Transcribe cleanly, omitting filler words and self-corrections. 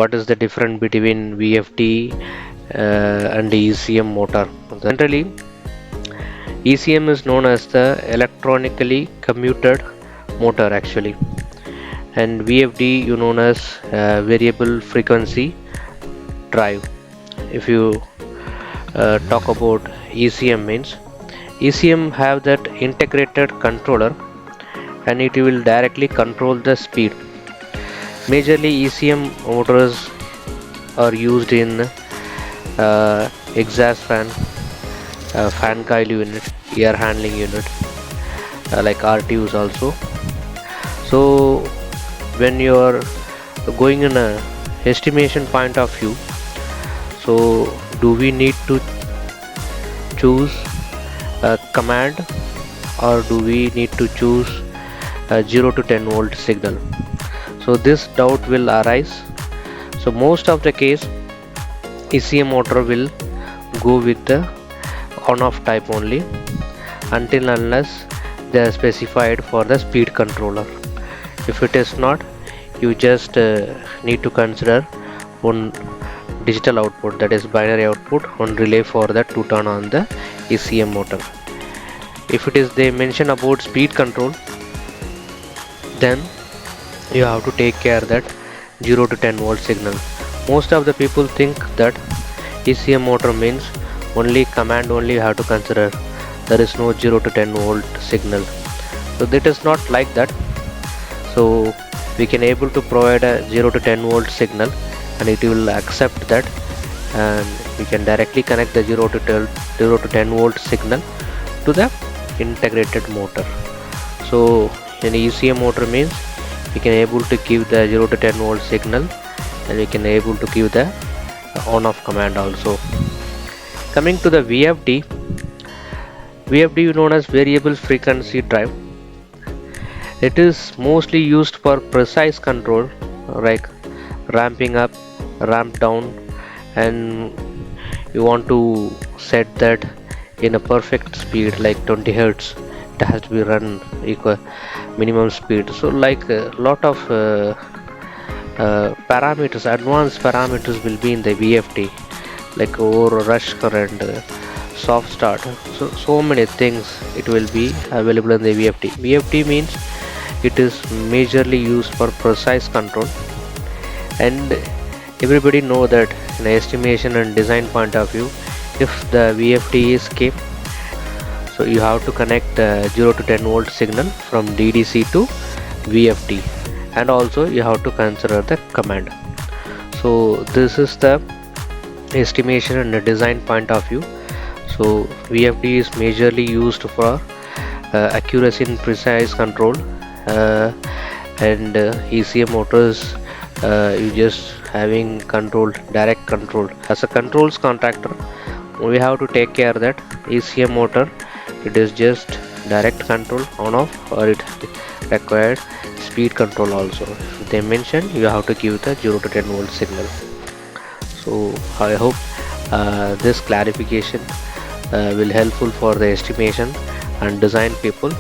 what is the difference between VFD and the ECM motor. Generally, ECM is known as the electronically commuted motor actually, and VFD you known as variable frequency drive. If you talk about ECM, means ECM have that integrated controller and it will directly control the speed. Majorly ECM motors are used in exhaust fan, fan coil unit, air handling unit, like RTUs also. So when you are going in a estimation point of view, so do we need to choose a command or do we need to choose a 0 to 10 volt signal? So this doubt will arise. So most of the case ECM motor will go with the on-off type only until unless they are specified for the speed controller. If it is not, you just need to consider one digital output, that is binary output, one relay for that to turn on the ECM motor. If it is they mention about speed control, then you have to take care that 0 to 10 volt signal. Most of the people think that ECM motor means only command only you have to consider, there is no 0 to 10 volt signal. So that is not like that. So we can able to provide a 0 to 10 volt signal and it will accept that, and we can directly connect the 0 to 10 volt signal to the integrated motor. So in ECM motor means we can able to give the 0 to 10 volt signal and we can able to give the on-off command also. Coming to the VFD, VFD known as variable frequency drive. It is mostly used for precise control like ramping up, ramp down, and you want to set that in a perfect speed like 20 Hertz. It has to be run equal minimum speed. So like a lot of parameters, advanced parameters will be in the VFD, like over rush current, soft start, so many things it will be available in the VFD. VFD means it is majorly used for precise control, and everybody know that in estimation and design point of view, if the VFD is kept, so you have to connect the 0 to 10 volt signal from DDC to VFD, and also you have to consider the command. So this is the estimation and the design point of view. So VFD is majorly used for accuracy and precise control, and ECM motors you just having control, direct control. As a controls contractor, we have to take care that ECM motor, it is just direct control on off, or it required speed control also. If they mention, you have to give the 0 to 10 volt signal. So I hope this clarification will helpful for the estimation and design people.